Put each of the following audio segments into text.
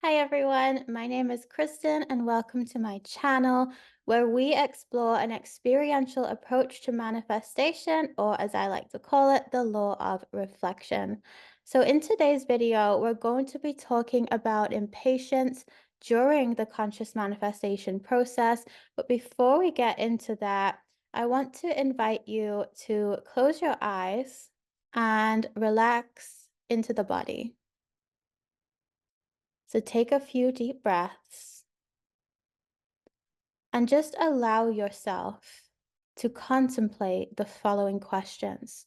Hi everyone, my name is Kristen and welcome to my channel where we explore an experiential approach to manifestation, or as I like to call it, the law of reflection. So in today's video, we're going to be talking about impatience during the conscious manifestation process. But before we get into that, I want to invite you to close your eyes and relax into the body. So take a few deep breaths and just allow yourself to contemplate the following questions,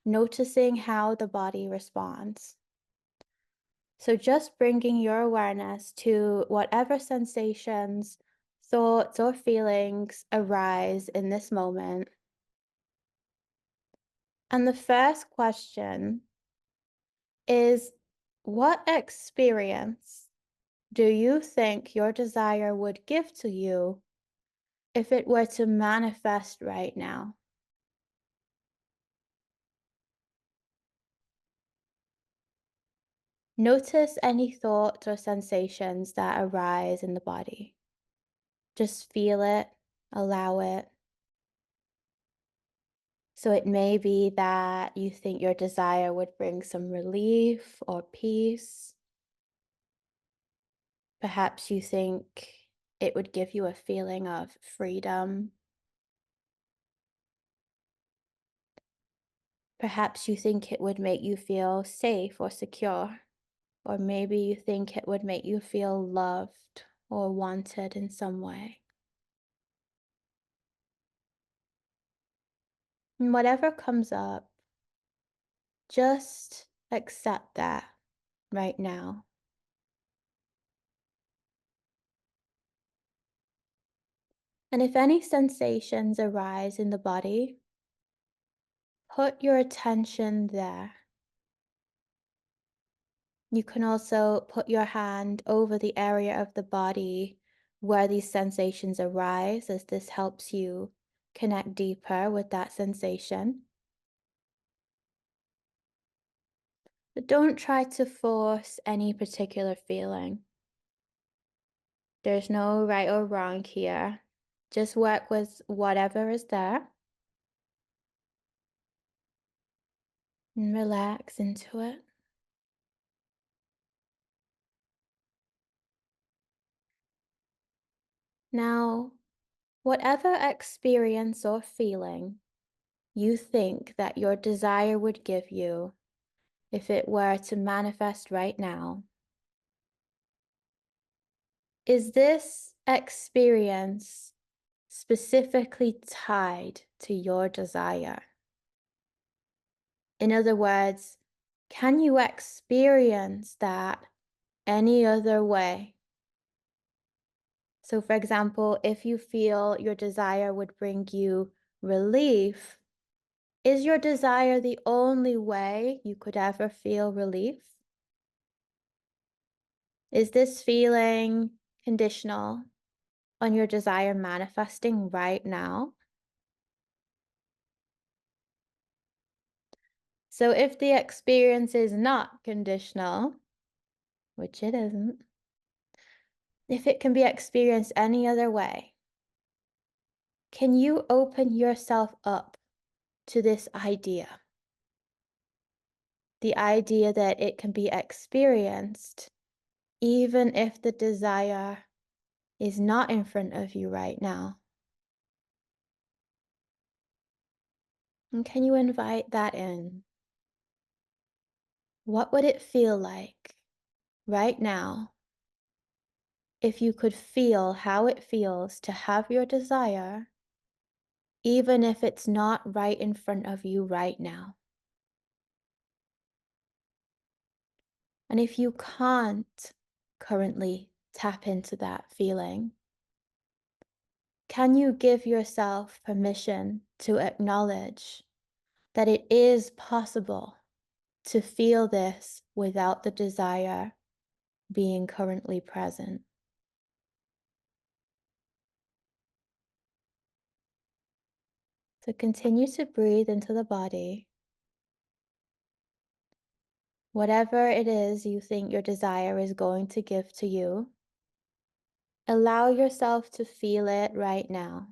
noticing how the body responds. So just bringing your awareness to whatever sensations, thoughts, or feelings arise in this moment. And the first question is, what experience do you think your desire would give to you if it were to manifest right now? Notice any thoughts or sensations that arise in the body. Just feel it, allow it. So it may be that you think your desire would bring some relief or peace. Perhaps you think it would give you a feeling of freedom. Perhaps you think it would make you feel safe or secure. Or maybe you think it would make you feel loved or wanted in some way. And whatever comes up, just accept that right now. And if any sensations arise in the body, put your attention there. You can also put your hand over the area of the body where these sensations arise, as this helps you connect deeper with that sensation. But don't try to force any particular feeling. There's no right or wrong here. Just work with whatever is there and relax into it. Now, whatever experience or feeling you think that your desire would give you if it were to manifest right now, is this experience specifically tied to your desire? In other words, can you experience that any other way? So, for example, if you feel your desire would bring you relief, is your desire the only way you could ever feel relief? Is this feeling conditional on your desire manifesting right now? So, if the experience is not conditional, which it isn't, if it can be experienced any other way, can you open yourself up to this idea? The idea that it can be experienced even if the desire is not in front of you right now. And can you invite that in? What would it feel like right now if you could feel how it feels to have your desire, even if it's not right in front of you right now? And if you can't currently tap into that feeling, can you give yourself permission to acknowledge that it is possible to feel this without the desire being currently present? So continue to breathe into the body, Whatever it is you think your desire is going to give to you, allow yourself to feel it right now.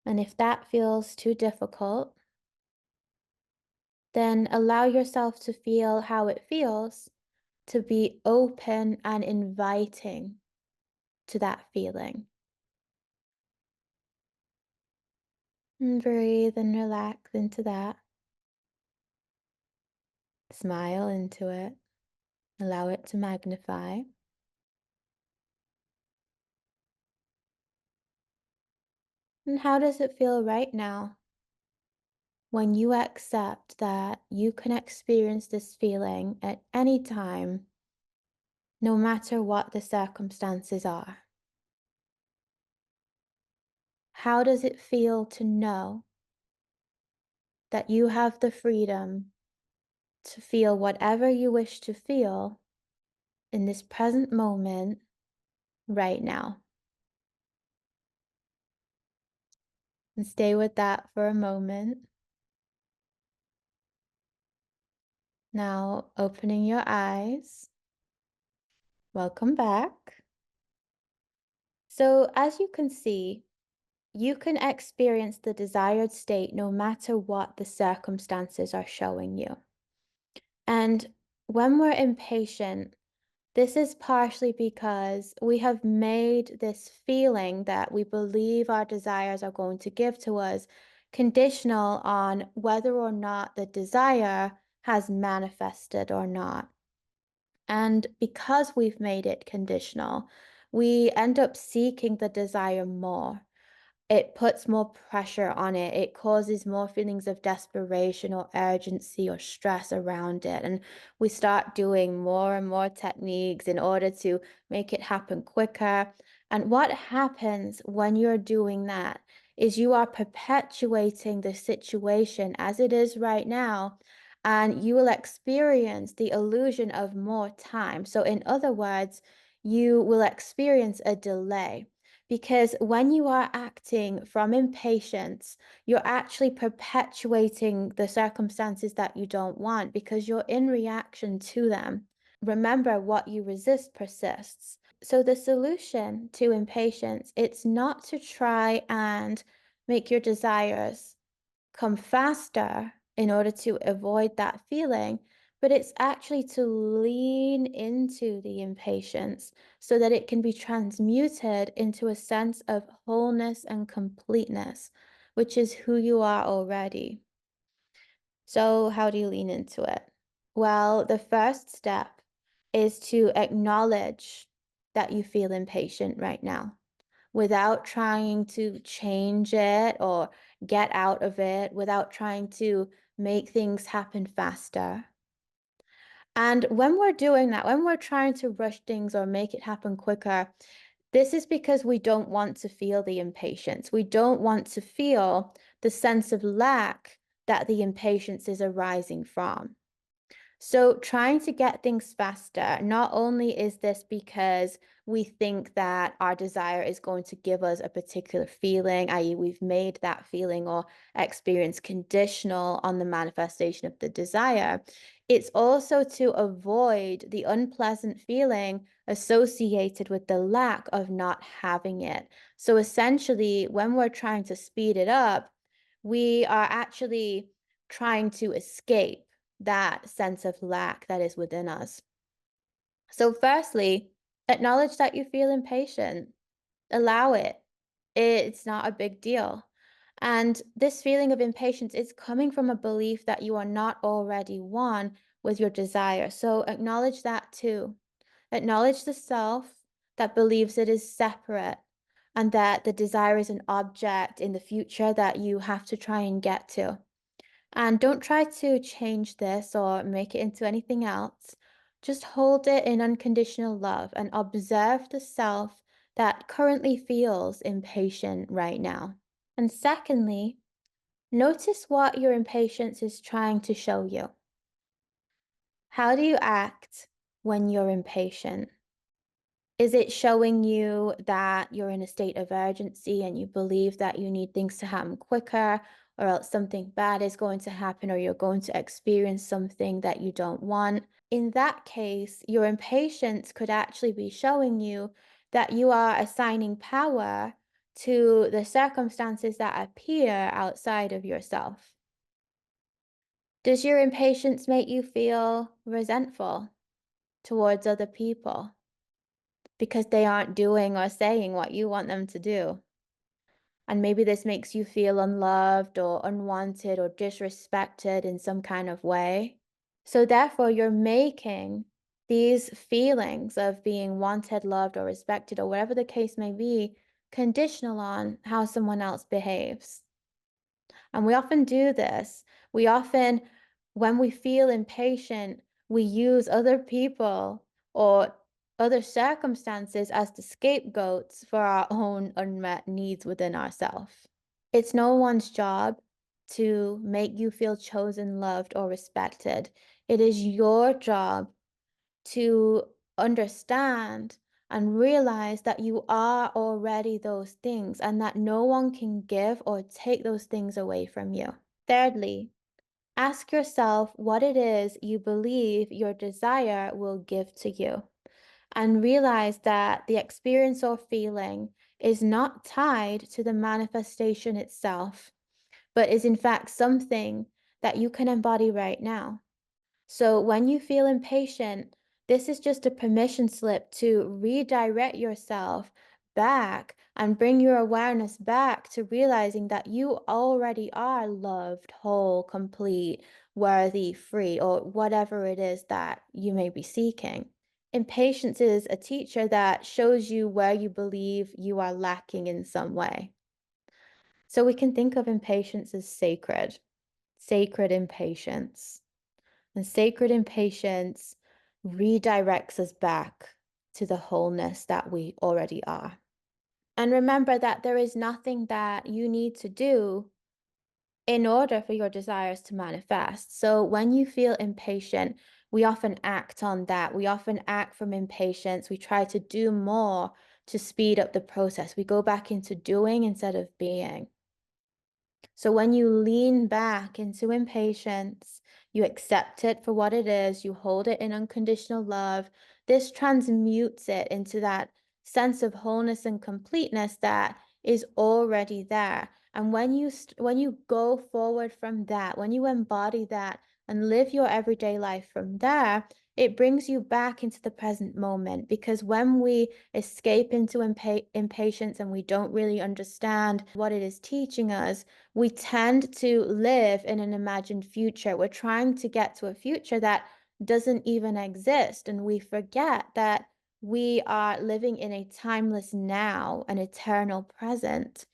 And if that feels too difficult, then allow yourself to feel how it feels to be open and inviting to that feeling. And breathe and relax into that. Smile into it. Allow it to magnify. And how does it feel right now when you accept that you can experience this feeling at any time, no matter what the circumstances are? How does it feel to know that you have the freedom to feel whatever you wish to feel in this present moment right now? And stay with that for a moment. Now, opening your eyes. Welcome back. So, as you can see, you can experience the desired state no matter what the circumstances are showing you. And when we're impatient, this is partially because we have made this feeling that we believe our desires are going to give to us conditional on whether or not the desire has manifested or not. And because we've made it conditional, we end up seeking the desire more. It puts more pressure on it. It causes more feelings of desperation or urgency or stress around it. And we start doing more and more techniques in order to make it happen quicker. And what happens when you're doing that is you are perpetuating the situation as it is right now, and you will experience the illusion of more time. So, in other words, you will experience a delay. Because when you are acting from impatience, you're actually perpetuating the circumstances that you don't want because you're in reaction to them. Remember, what you resist persists. So the solution to impatience, it's not to try and make your desires come faster in order to avoid that feeling, but it's actually to lean into the impatience so that it can be transmuted into a sense of wholeness and completeness, which is who you are already. So, how do you lean into it? Well, the first step is to acknowledge that you feel impatient right now without trying to change it or get out of it, without trying to make things happen faster. And when we're doing that, when we're trying to rush things or make it happen quicker, this is because we don't want to feel the impatience. We don't want to feel the sense of lack that the impatience is arising from. So, trying to get things faster, not only is this because we think that our desire is going to give us a particular feeling, i.e., we've made that feeling or experience conditional on the manifestation of the desire, it's also to avoid the unpleasant feeling associated with the lack of not having it. So, essentially, when we're trying to speed it up, we are actually trying to escape that sense of lack that is within us. So, firstly, acknowledge that you feel impatient, allow it. It's not a big deal. And this feeling of impatience is coming from a belief that you are not already one with your desire. So, acknowledge that too. Acknowledge the self that believes it is separate and that the desire is an object in the future that you have to try and get to. And don't try to change this or make it into anything else. Just hold it in unconditional love and observe the self that currently feels impatient right now. And secondly, notice what your impatience is trying to show you. How do you act when you're impatient? Is it showing you that you're in a state of urgency and you believe that you need things to happen quicker? or else something bad is going to happen, or you're going to experience something that you don't want. In that case, your impatience could actually be showing you that you are assigning power to the circumstances that appear outside of yourself. Does your impatience make you feel resentful towards other people because they aren't doing or saying what you want them to do? And maybe this makes you feel unloved or unwanted or disrespected in some kind of way. So, therefore, you're making these feelings of being wanted, loved, or respected, or whatever the case may be, conditional on how someone else behaves. And we often do this. We often, when we feel impatient, we use other people or other circumstances as the scapegoats for our own unmet needs within ourselves. It's no one's job to make you feel chosen, loved, or respected. It is your job to understand and realize that you are already those things and that no one can give or take those things away from you. Thirdly, ask yourself what it is you believe your desire will give to you, and realize that the experience or feeling is not tied to the manifestation itself, but is in fact something that you can embody right now. So when you feel impatient, this is just a permission slip to redirect yourself back and bring your awareness back to realizing that you already are loved, whole, complete, worthy, free, or whatever it is that you may be seeking. Impatience is a teacher that shows you where you believe you are lacking in some way. So we can think of impatience as sacred, sacred impatience. And sacred impatience redirects us back to the wholeness that we already are. And remember that there is nothing that you need to do in order for your desires to manifest. So when you feel impatient, we often act on that. We often act from impatience. We try to do more to speed up the process. We go back into doing instead of being. So when you lean back into impatience, you accept it for what it is, you hold it in unconditional love, this transmutes it into that sense of wholeness and completeness that is already there. And when you go forward from that, when you embody that and live your everyday life from there, it brings you back into the present moment, because when we escape into impatience and we don't really understand what it is teaching us, we tend to live in an imagined future. We're trying to get to a future that doesn't even exist. And we forget that we are living in a timeless now, an eternal present.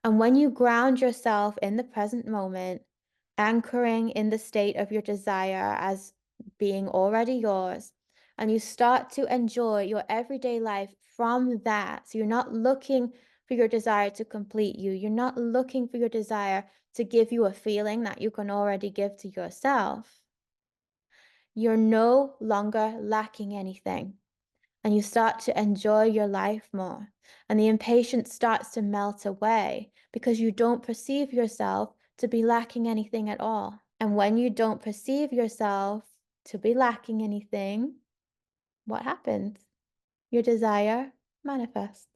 And when you ground yourself in the present moment, anchoring in the state of your desire as being already yours, and you start to enjoy your everyday life from that. So you're not looking for your desire to complete you. You're not looking for your desire to give you a feeling that you can already give to yourself. You're no longer lacking anything, and you start to enjoy your life more. And the impatience starts to melt away because you don't perceive yourself to be lacking anything at all. And when you don't perceive yourself to be lacking anything, what happens? Your desire manifests.